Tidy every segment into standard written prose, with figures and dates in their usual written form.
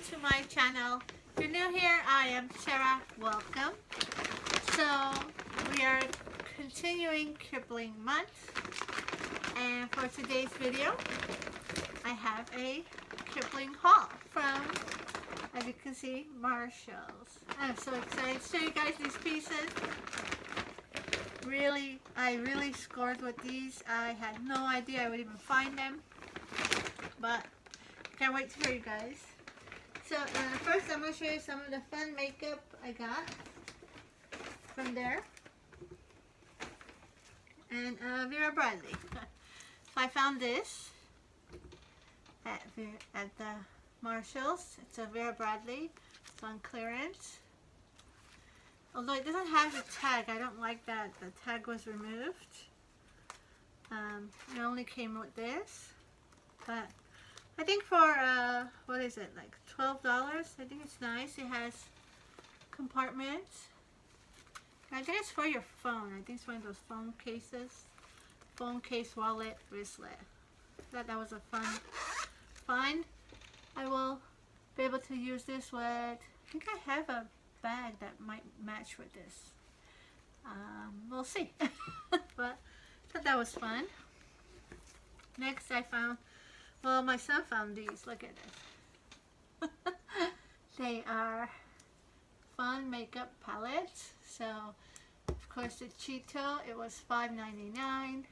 to my channel. If you're new here, I am Tera. Welcome. So we are continuing Kipling month, and for today's video I have a Kipling haul from, as you can see, Marshall's. I'm so excited to show you guys these pieces. I really scored with these. I had no idea I would even find them, but can't wait to show you guys. So first I'm going to show you some of the fun makeup I got from there. And Vera Bradley. So I found this at the Marshall's. It's a Vera Bradley. It's on clearance. Although it doesn't have the tag. I don't like that the tag was removed. It only came with this. But I think for, what is it, like $12? I think it's nice. It has compartments. I think it's for your phone. I think it's one of those phone cases. Phone case, wallet, wristlet. I thought that was a fun find. I will be able to use this with, I think I have a bag that might match with this. We'll see. But I thought that was fun. Next I found, well, my son found these. Look at this. They are fun makeup palettes. So, of course, the Cheeto, it was $5.99. I'm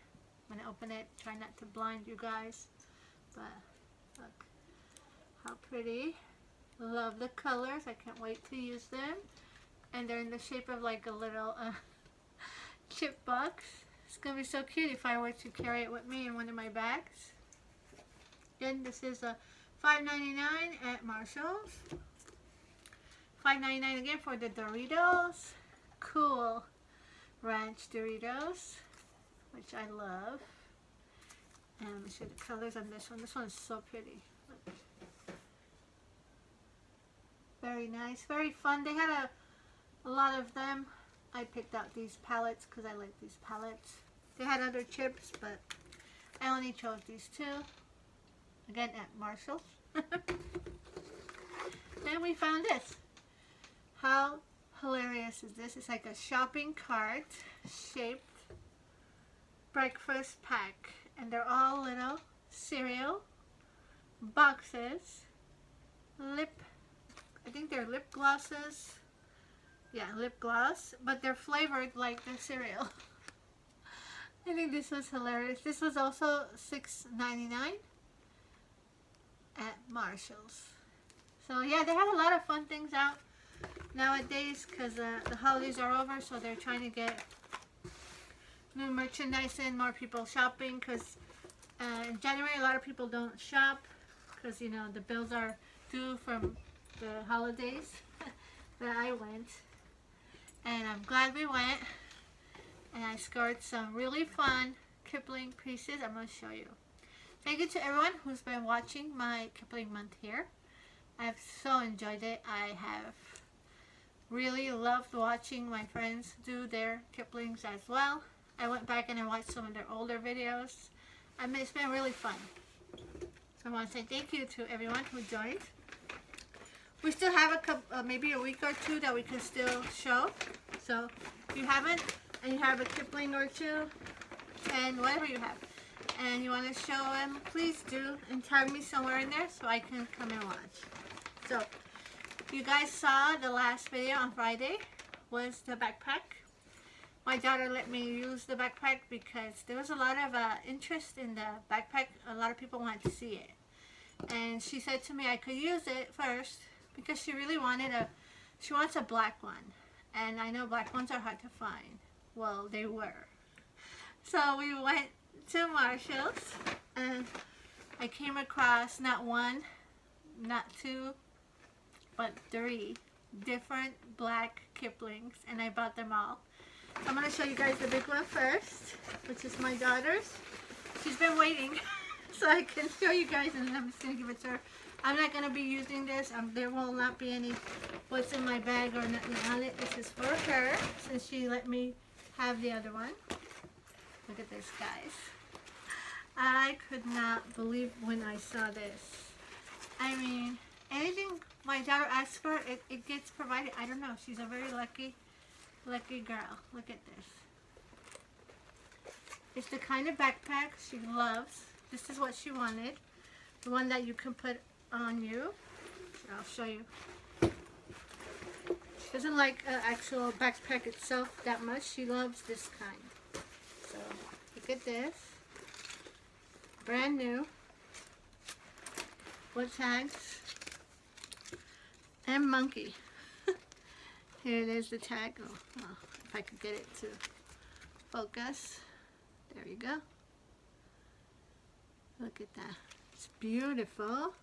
going to open it. Try not to blind you guys. But, look how pretty. Love the colors. I can't wait to use them. And they're in the shape of like a little chip box. It's going to be so cute if I were to carry it with me in one of my bags. Again, this is a $5.99 at Marshall's. $5.99 again for the Doritos. Cool Ranch Doritos, which I love. And let me show the colors on this one. This one is so pretty. Look. Very nice, very fun. They had a lot of them. I picked out these palettes because I like these palettes. They had other chips, but I only chose these two. Again at Marshall's. Then we found this. How hilarious is this? It's like a shopping cart shaped breakfast pack. And they're all little cereal boxes. I think they're lip glosses. Yeah, lip gloss. But they're flavored like the cereal. I think this was hilarious. This was also $6.99 at Marshall's. So yeah, they have a lot of fun things out nowadays because the holidays are over, so they're trying to get new merchandise in, more people shopping, because in January a lot of people don't shop because, you know, the bills are due from the holidays. But I went, and I'm glad we went, and I scored some really fun Kipling pieces. I'm going to show you. Thank you to everyone who's been watching my Kipling month here. I've so enjoyed it. I have really loved watching my friends do their Kiplings as well. I went back and I watched some of their older videos. I mean, it's been really fun. So I want to say thank you to everyone who joined. We still have a couple, maybe a week or two that we can still show. So if you haven't, and you have a Kipling or two, and whatever you have, and you want to show them, please do, and tag me somewhere in there so I can come and watch. So, you guys saw the last video on Friday was the backpack. My daughter let me use the backpack because there was a lot of interest in the backpack. A lot of people wanted to see it. And she said to me I could use it first because she really wanted she wants a black one. And I know black ones are hard to find. Well, they were. So we went to Marshall's and I came across not one, not two, but 3 different black Kiplings, and I bought them all. So I'm going to show you guys the big one first, which is my daughter's. She's been waiting so I can show you guys, and then I'm just going to give it to her. I'm not going to be using this. There will not be any what's in my bag or nothing on it. This is for her since she let me have the other one. Look at this, guys. I could not believe when I saw this. I mean, anything my daughter asks for it, it gets provided. I don't know. She's a very lucky girl. Look at this. It's the kind of backpack she loves. This is what she wanted. The one that you can put on you. I'll show you. She doesn't like an actual backpack itself that much. She loves this kind. So, look at this. Brand new. With tags. And monkey. Here it is, the tag. Oh, if I could get it to focus. There you go. Look at that. It's beautiful.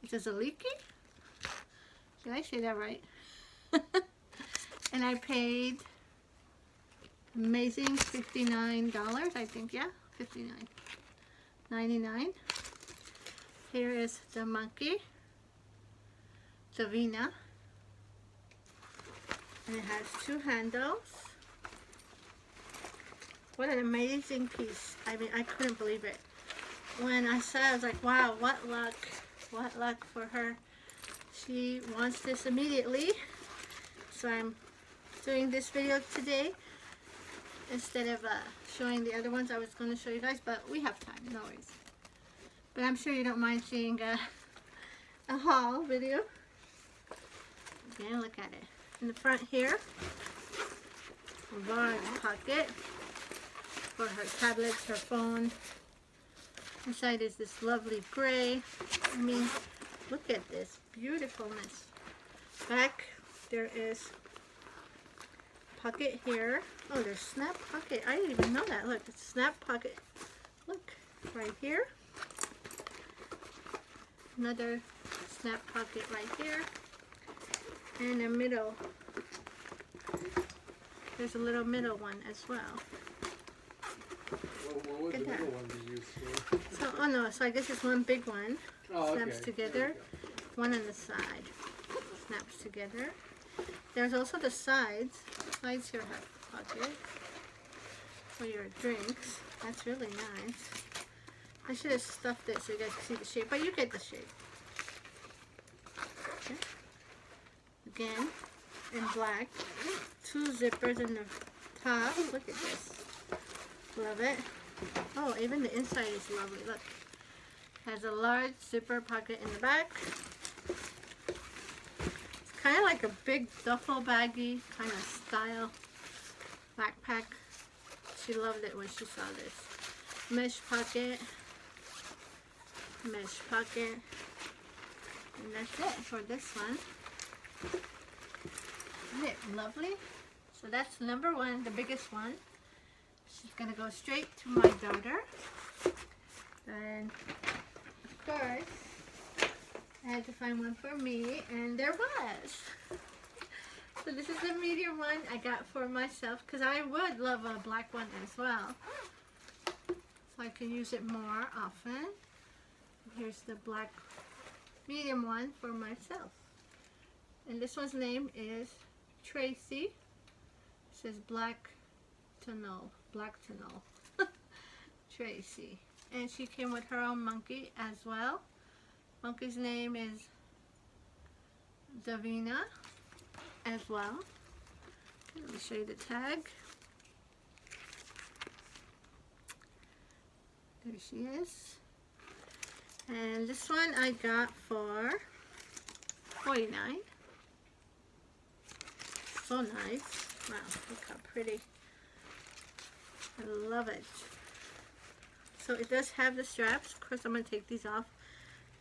It says a leaky? Did I say that right? And I paid amazing $59, I think, yeah? $59.99. Here is the monkey. Davina. And it has two handles. What an amazing piece. I mean, I couldn't believe it. When I saw it, I was like, wow, what luck. What luck for her. She wants this immediately. So I'm doing this video today instead of showing the other ones I was going to show you guys. But we have time, no worries. But I'm sure you don't mind seeing a haul video. Again, look at it. In the front here, a large pocket for her tablets, her phone. Inside is this lovely gray. I mean, look at this beautifulness. Back, there is pocket here. Oh, there's snap pocket. I didn't even know that. Look, it's snap pocket. Look, right here. Another snap pocket right here. And a middle. There's a little middle one as well. What would the middle one be used for? So, oh no, so I guess it's one big one. Oh, Snaps okay. together. One on the side. Snaps together. There's also the sides. Sides here have pockets for your drinks. That's really nice. I should have stuffed it so you guys can see the shape, but you get the shape. Okay. Again, in black. Two zippers in the top. Look at this. Love it. Oh, even the inside is lovely. Look. Has a large zipper pocket in the back. It's kind of like a big duffel baggy kind of style backpack. She loved it when she saw this. Mesh pocket. Mesh pocket. And that's it for this one. Isn't it lovely? So that's number one, the biggest one. She's gonna go straight to my daughter. And of course, I had to find one for me, and there was. So this is the medium one I got for myself, because I would love a black one as well. So I can use it more often. Here's the black medium one for myself. And this one's name is Tracy. It says black to know. Black to know. Tracy. And she came with her own monkey as well. Monkey's name is Davina as well. Let me show you the tag. There she is. And this one I got for $49. So nice. Wow, look how pretty. I love it. So it does have the straps. Of course, I'm going to take these off.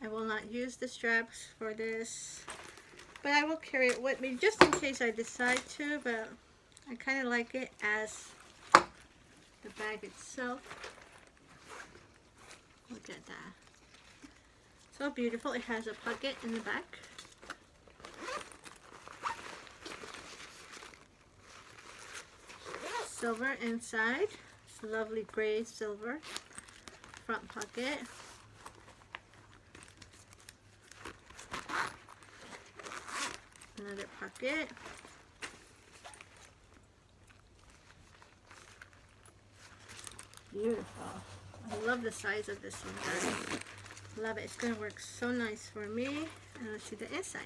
I will not use the straps for this, but I will carry it with me just in case I decide to, but I kind of like it as the bag itself. Look at that. So beautiful. It has a pocket in the back. Silver inside. It's lovely gray silver. Front pocket. Another pocket. Beautiful. I love the size of this one, guys. Love it. It's going to work so nice for me. And let's see the inside.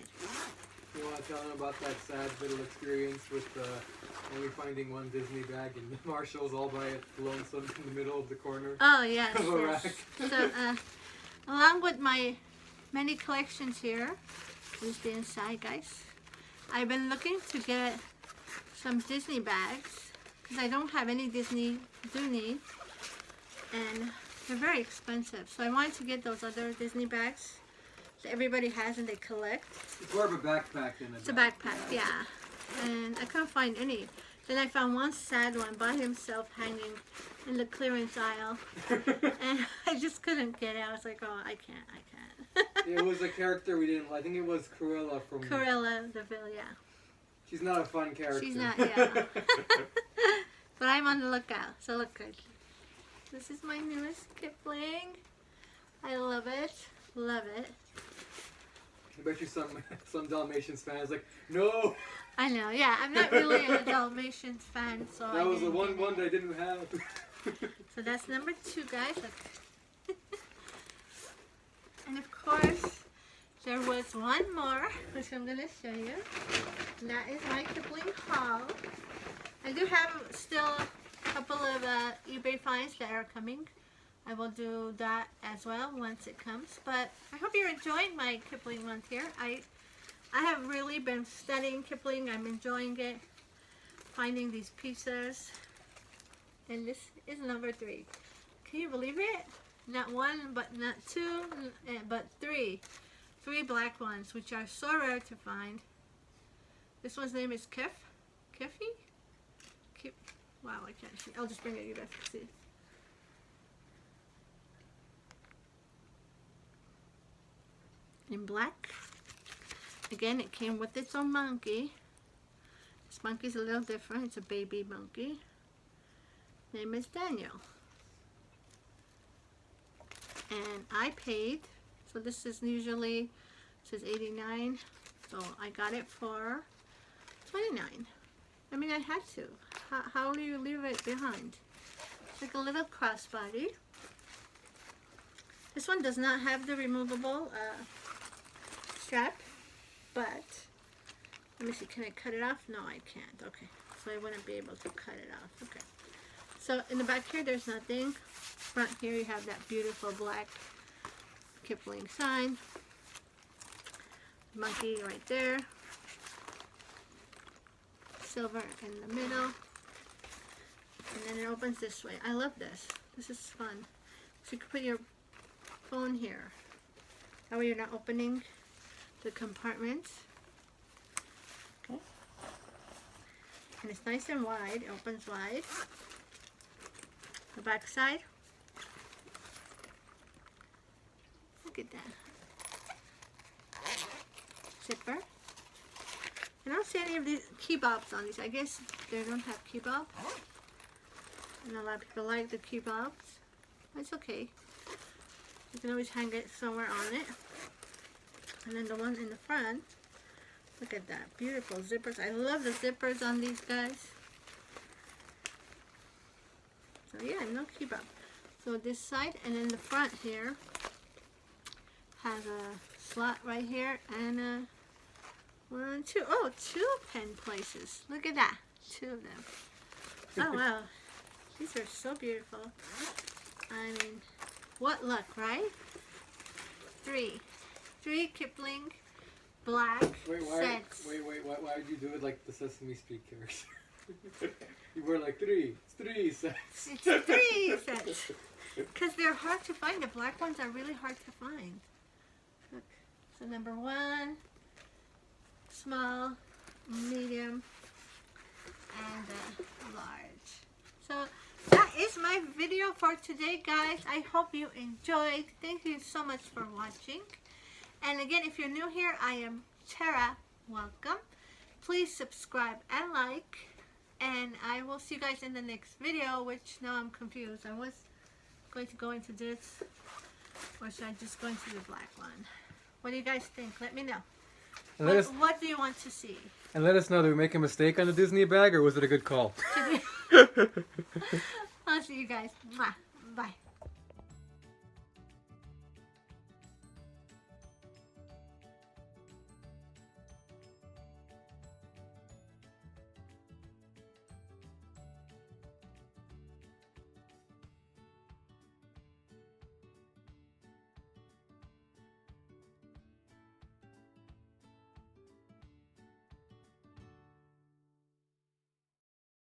You want to tell them about that sad little experience with only finding one Disney bag and Marshall's all by it, lonesome in the middle of the corner Oh, yes. of a Yes. rack? So, along with my many collections here, here's the inside, guys. I've been looking to get some Disney bags because I don't have any Disney Dooney, and they're very expensive. So I wanted to get those other Disney bags that everybody has and they collect. It's more of a backpack than a It's a backpack, yeah. And I couldn't find any. Then I found one sad one by himself hanging in the clearance aisle. And I just couldn't get it. I was like, oh, I can't. It was a character we didn't like. I think it was Cruella from... Cruella de Vil, yeah. She's not a fun character. She's not, yeah. But I'm on the lookout, so look good. This is my newest Kipling. I love it. Love it. I bet you some Dalmatians fans like, no! I know, yeah. I'm not really a Dalmatians fan, so That was the one that I didn't have. So that's number 2, guys. Look. And of course, there was one more, which I'm going to show you. And that is my Kipling haul. I do have still a couple of eBay finds that are coming. I will do that as well once it comes. But I hope you're enjoying my Kipling month here. I have really been studying Kipling. I'm enjoying it. Finding these pieces. And this is number 3. Can you believe it? Not 1, but not 2, but 3. 3 black ones, which are so rare to find. This one's name is Kiffy? Wow, I can't see. I'll just bring it, you guys can see. In black. Again, it came with its own monkey. This monkey's a little different. It's a baby monkey. Name is Daniel. And I paid, so this is usually, it says 89, so I got it for 29. I mean, I had to. How do you leave it behind? It's like a little crossbody. This one does not have the removable strap, but let me see, can I cut it off? No, I can't. Okay, so I wouldn't be able to cut it off. Okay, so in the back here there's nothing. Front here you have that beautiful black Kipling sign. Monkey right there. Silver in the middle. And then it opens this way. I love this. This is fun. So you can put your phone here. That way you're not opening the compartments. Okay. And it's nice and wide. It opens wide. The back side. Look at that. Zipper. I don't see any of these key bobs on these. I guess they don't have key bobs. And a lot of people like the key bobs. It's okay. You can always hang it somewhere on it. And then the one in the front. Look at that. Beautiful zippers. I love the zippers on these guys. So yeah, no key bob. So this side and then the front here has a slot right here and a 1, 2, oh, 2 pen places. Look at that. 2 of them. Oh wow. These are so beautiful. I mean, what luck, right? 3 Kipling black sets. Wait, why did you do it like the Sesame Street character? You were like 3 sets. It's 3 sets. Because they're hard to find. The black ones are really hard to find. Look. So number 1, small, medium, and large. So that is my video for today, guys. I hope you enjoyed. Thank you so much for watching. And again, if you're new here, I am Tera. Welcome. Please subscribe and like. And I will see you guys in the next video, which now I'm confused. I was going to go into this, or should I just go into the black one? What do you guys think? Let me know. What do you want to see? And let us know, did we make a mistake on the Disney bag, or was it a good call? I'll see you guys. Bye.